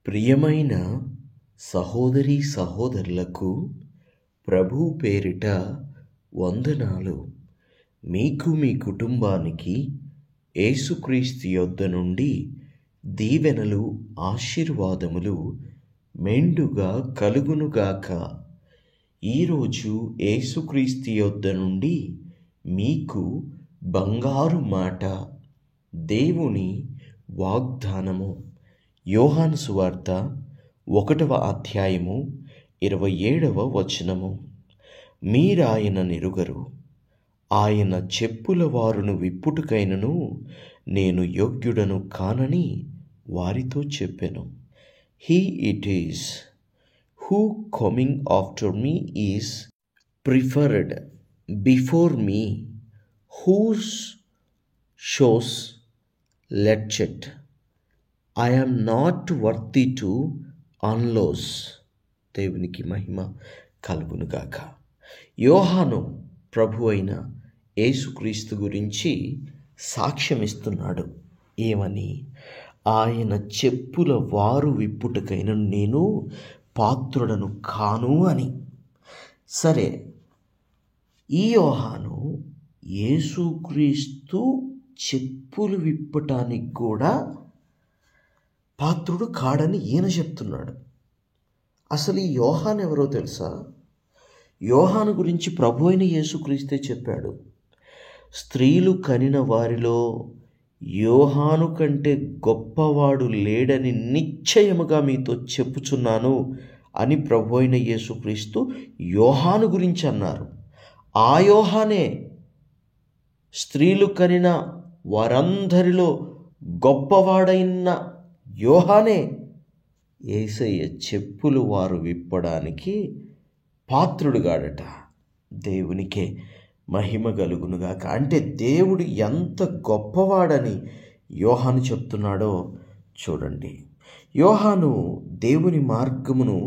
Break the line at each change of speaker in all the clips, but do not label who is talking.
ప్రియమైన సహోదరీ సహోదరులకు ప్రభువు పేరిట వందనాలు. మీకు మీ కుటుంబానికి యేసుక్రీస్తు యొద్ద నుండి దీవెనలు ఆశీర్వాదములు మెండుగా కలుగునుగాక. ఈరోజు యేసుక్రీస్తు యొద్ద నుండి మీకు బంగారు మాట, దేవుని వాగ్దానము. యోహాను సువార్త 1వ అధ్యాయము 27వ వచనము. మీరాయన నెరుగరు, ఆయన చెప్పుల వారును విప్పుటకైనను నేను యోగ్యుడను కానని వారితో చెప్పెను. He it is who coming after me is preferred before me, whose shoes latchet I am not worthy to unloose. దేవునికి మహిమ కలుగునుగాక. యోహాను ప్రభు అయిన యేసుక్రీస్తు గురించి సాక్ష్యమిస్తున్నాడు. ఏమని? ఆయన చెప్పుల వారు విప్పుటకైన నేను పాత్రుడను కాను అని. సరే, ఈ యోహాను యేసుక్రీస్తు చెప్పులు విప్పటానికి కూడా పాత్రుడు కాడని ఈయన చెప్తున్నాడు. అసలు ఈ యోహాను ఎవరో తెలుసా? యోహాను గురించి ప్రభు అయిన యేసుక్రీస్తే చెప్పాడు. స్త్రీలు కనిన వారిలో యోహాను కంటే గొప్పవాడు లేడని నిశ్చయముగా మీతో చెప్పుచున్నాను అని ప్రభు అయిన యేసుక్రీస్తు యోహాను గురించి అన్నారు. ఆ యోహానే స్త్రీలు కనిన వారందరిలో గొప్పవాడైన యోహానే యేసయ్య చెప్పులు వారు విప్పడానికి పాత్రుడుగాడట. దేవునికే మహిమ కలుగునుగాక. అంటే దేవుడు ఎంత గొప్పవాడని యోహాను చెప్తున్నాడో చూడండి. యోహాను దేవుని మార్గమును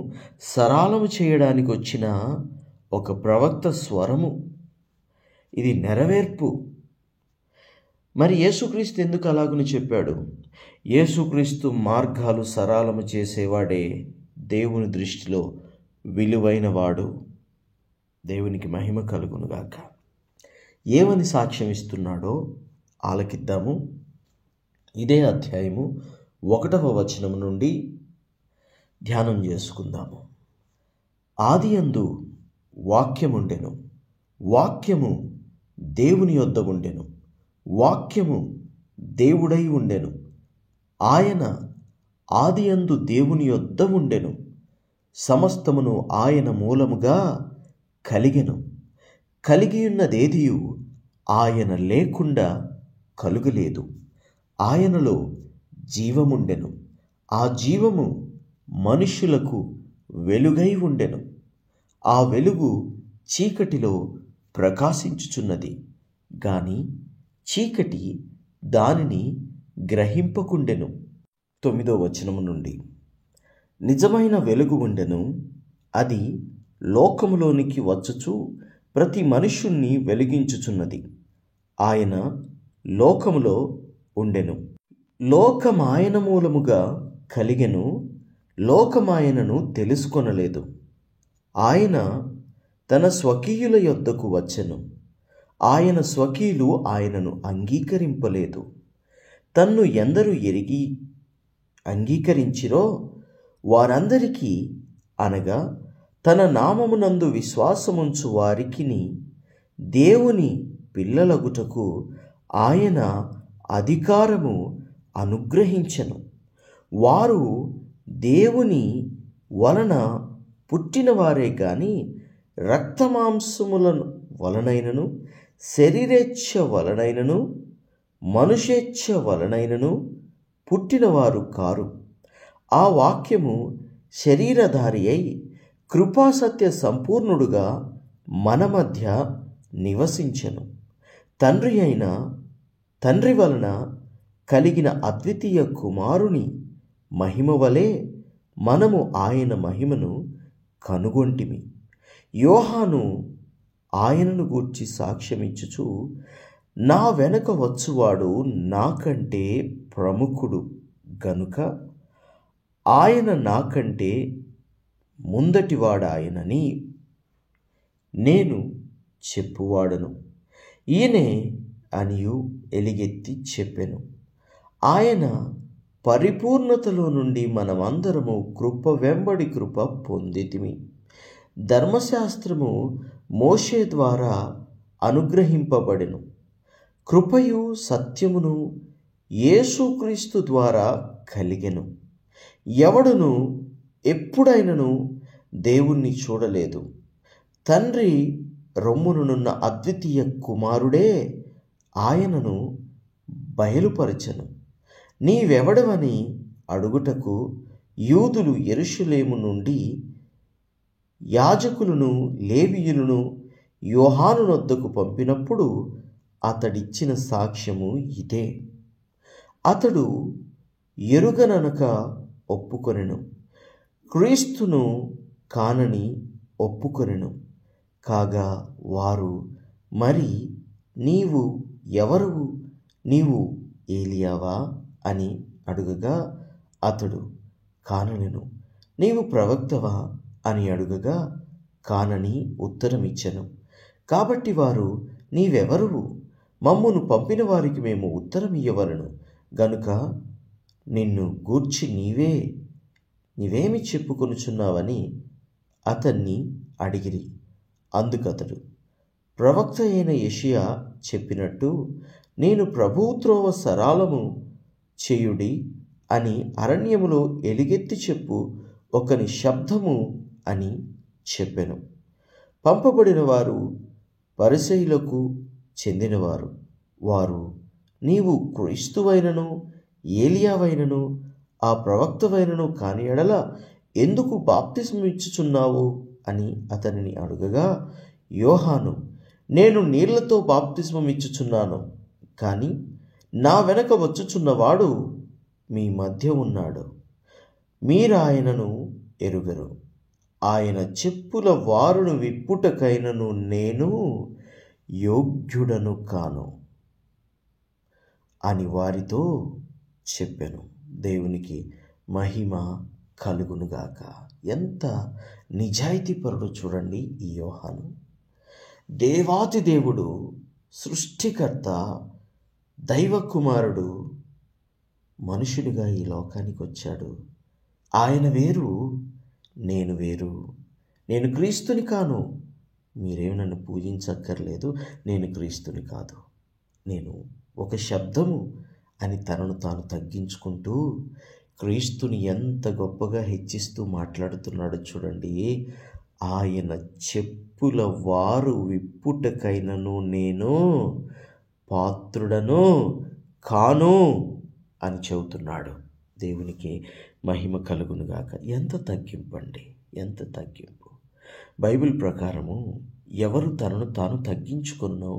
సరళము చేయడానికి వచ్చిన ఒక ప్రవక్త స్వరము. ఇది నెరవేర్పు. మరి యేసుక్రీస్తు ఎందుకు అలాగని చెప్పాడు? యేసుక్రీస్తు మార్గాలు సరళము చేసేవాడే దేవుని దృష్టిలో విలువైన వాడు. దేవునికి మహిమ కలుగునుగాక. ఏమని సాక్ష్యం ఇస్తున్నాడో ఆలకిద్దాము. ఇదే అధ్యాయము 1వ వచనం నుండి ధ్యానం చేసుకుందాము. ఆదియందు వాక్యముండెను, వాక్యము దేవుని యొద్ద ఉండెను, వాక్యము దేవుడై ఉండెను, ఆయన ఆదియందు దేవుని యొద్ద ఉండెను, సమస్తమును ఆయన మూలముగా కలిగెను, కలిగియున్నదేదియు ఆయన లేకుండా కలుగలేదు. ఆయనలో జీవముండెను, ఆ జీవము మనుష్యులకు వెలుగై ఉండెను, ఆ వెలుగు చీకటిలో ప్రకాశించుచున్నది, గాని చీకటి దానిని గ్రహింపకుండెను. 9వ వచనము నుండి, నిజమైన వెలుగు ఉండెను, అది లోకములోనికి వచ్చుచు ప్రతి మనుష్యుణ్ణి వెలిగించుచున్నది. ఆయన లోకములో ఉండెను, లోకమాయన మూలముగా కలిగెను, లోకమాయనను తెలుసుకొనలేదు. ఆయన తన స్వకీయుల యొద్దకు వచ్చెను, ఆయన స్వకీయులు ఆయనను అంగీకరింపలేదు. తన్ను ఎందరు ఎరిగి అంగీకరించిరో వారందరికీ, అనగా తన నామమునందు విశ్వాసముంచు వారికిని దేవుని పిల్లలగుటకు ఆయన అధికారము అనుగ్రహించెను. వారు దేవుని వలన పుట్టినవారే గాని రక్తమాంసముల వలనైనను, శరీరేచ్ఛ వలనైనను, మనుషేచ్ఛ వలనైనను పుట్టినవారు కారు. ఆ వాక్యము శరీరధారి అయి కృపాసత్య సంపూర్ణుడుగా మన మధ్య నివసించెను. తండ్రి వలన కలిగిన అద్వితీయ కుమారుని మహిమ వలె మనము ఆయన మహిమను కనుగొంటిమి. యోహాను ఆయనను గూర్చి సాక్ష్యమిచ్చుచు, నా వెనక వచ్చువాడు నాకంటే ప్రముఖుడు గనుక ఆయన నాకంటే ముందటివాడాయనని నేను చెప్పువాడను. ఈయనే అనియు ఎలుగెత్తి చెప్పెను. ఆయన పరిపూర్ణతలో నుండి మనమందరము కృప వెంబడి కృప పొందితిమి. ధర్మశాస్త్రము మోషే ద్వారా అనుగ్రహింపబడెను. కృపయు సత్యమును యేసుక్రీస్తు ద్వారా కలిగెను. ఎవడును ఎప్పుడైనను దేవుణ్ణి చూడలేదు. తండ్రి రొమ్మునున్న అద్వితీయ కుమారుడే ఆయనను బయలుపరచెను. నీవెవడవని అడుగుటకు యూదులు యెరూషలేము నుండి యాజకులను లేవీయులను యోహాను వద్దకు పంపినప్పుడు అతడిచ్చిన సాక్ష్యము ఇదే. అతడు ఎరుగననక ఒప్పుకొనెను, క్రీస్తును కానని ఒప్పుకొనెను. కాగా వారు, మరి నీవు ఎవరు? నీవు ఏలియావా అని అడుగగా అతడు కాననెను. నీవు ప్రవక్తవా అని అడుగగా కానని ఉత్తరమిచ్చెను. కాబట్టి వారు, నీవెవరు? మమ్మును పంపిన వారికి మేము ఉత్తరమియ్యవలను గనుక నిన్ను గూర్చి నీవేమి చెప్పుకొనుచున్నావని అతన్ని అడిగిరి. అందుకతడు, ప్రవక్త అయిన యెషయా చెప్పినట్టు, నేను ప్రభువు త్రోవ సరళము చేయుడి అని అరణ్యములో ఎలుగెత్తి చెప్పు ఒకని శబ్దము అని చెప్పెను. పంపబడిన వారు పరిసయ్యులకు చెందినవారు. వారు, నీవు క్రీస్తువైనను ఏలియావైనను ఆ ప్రవక్తవైనను కాని ఎడల ఎందుకు బాప్తిస్మం ఇచ్చుచున్నావు అని అతనిని అడుగగా యోహాను, నేను నీళ్లతో బాప్తిస్మం ఇచ్చుచున్నాను, కానీ నా వెనక వచ్చుచున్నవాడు మీ మధ్య ఉన్నాడు. మీరాయనను ఎరుగరు. ఆయన చెప్పుల వారును విప్పుటకైనను నేను యోగ్యుడను కాను అని వారితో చెప్పెను. దేవునికి మహిమ కలుగునుగాక. ఎంత నిజాయితీపరుడు చూడండి ఈ యోహాను. దేవాతి దేవుడు, సృష్టికర్త, దైవ కుమారుడు మనుషుడిగా ఈ లోకానికి వచ్చాడు. ఆయన వేరు, నేను వేరు. నేను క్రీస్తుని కాను, మీరేమి నన్ను పూజించక్కర్లేదు, నేను క్రీస్తుని కాదు, నేను ఒక శబ్దము అని తనను తాను తగ్గించుకుంటూ క్రీస్తుని ఎంత గొప్పగా హెచ్చిస్తూ మాట్లాడుతున్నాడు చూడండి. ఆయన చెప్పుల వారు విప్పుటకైనను నేను పాత్రుడను కాను అని చెబుతున్నాడు. దేవునికి మహిమ కలుగునుగాక. ఎంత తగ్గింపండి, ఎంత తగ్గింపు. బైబిల్ ప్రకారము ఎవరు తనను తాను తగ్గించుకున్నో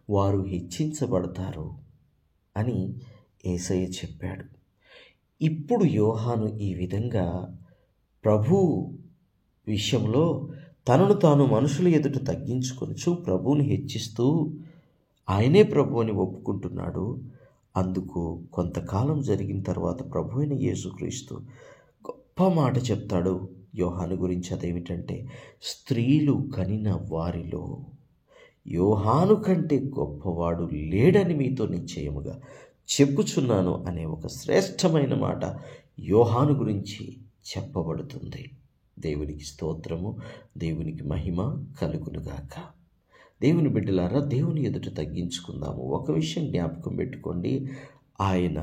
వారు హెచ్చించబడతారు అని యేసయ్య చెప్పాడు. ఇప్పుడు యోహాను ఈ విధంగా ప్రభు విషయంలో తనను తాను మనుషుల ఎదుట తగ్గించుకొనుచు ప్రభువుని హెచ్చిస్తూ ఆయనే ప్రభు అని ఒప్పుకుంటున్నాడు. అందుకు కొంతకాలం జరిగిన తర్వాత ప్రభు అయిన యేసుక్రీస్తు గొప్ప మాట చెప్తాడు యోహాను గురించి. అదేమిటంటే, స్త్రీలు కనిన వారిలో యోహాను కంటే గొప్పవాడు లేడని మీతో నిశ్చయముగా చెప్పుచున్నాను అనే ఒక శ్రేష్టమైన మాట యోహాను గురించి చెప్పబడుతుంది. దేవునికి స్తోత్రము, దేవునికి మహిమ కలుగునుగాక. దేవుని బిడ్డలారా, దేవుని ఎదుట తగ్గించుకుందాము. ఒక విషయం జ్ఞాపకం పెట్టుకోండి, ఆయన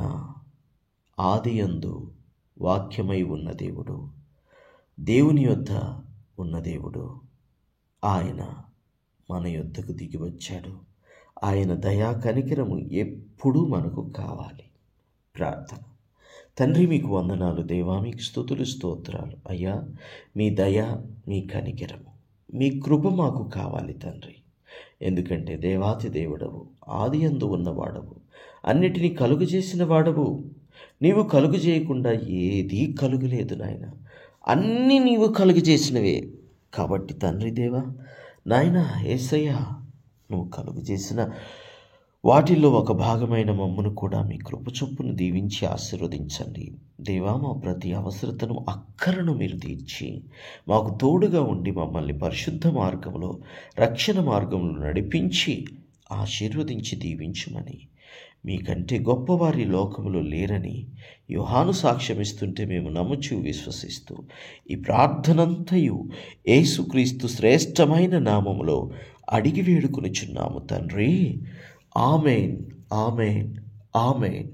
ఆదియందు వాక్యమై ఉన్న దేవుడు, దేవుని యొద్ద ఉన్న దేవుడు. ఆయన మన యొద్దకు దిగి వచ్చాడు. ఆయన దయా కనికరము ఎప్పుడూ మనకు కావాలి. ప్రార్థన. తండ్రి, మీకు వందనాలు దేవా, మీకు స్తుతులు స్తోత్రాలు అయ్యా. మీ దయ, మీ కనికరము, మీ కృప మాకు కావాలి తండ్రి. ఎందుకంటే దేవాతి దేవుడవు, ఆదియందు ఉన్నవాడవు, అన్నిటినీ కలుగు చేసిన వాడవు. నీవు కలుగు చేయకుండా ఏదీ కలుగులేదు నాయన. అన్నీ నీవు కలుగు చేసినవే. కాబట్టి తండ్రి దేవా, నాయన యేసయ్య, నువ్వు కలుగు చేసిన వాటిల్లో ఒక భాగమైన మమ్మను కూడా మీ కృప చొప్పున దీవించి ఆశీర్వదించండి. దేవా, మా ప్రతి అవసరతను అక్కరను మీరు తీర్చి మాకు తోడుగా ఉండి మమ్మల్ని పరిశుద్ధ మార్గంలో, రక్షణ మార్గంలో నడిపించి ఆశీర్వదించి దీవించుమని, మీకంటే గొప్పవారి లోకములో లేరని యోహాను సాక్ష్యమిస్తుంటే మేము నమ్ముచూ విశ్వసిస్తూ ఈ ప్రార్థనంతయు యేసుక్రీస్తు శ్రేష్టమైన నామములో అడిగి వేడుకొనుచున్నాము తండ్రి. ఆమేన్, ఆమేన్, ఆమేన్.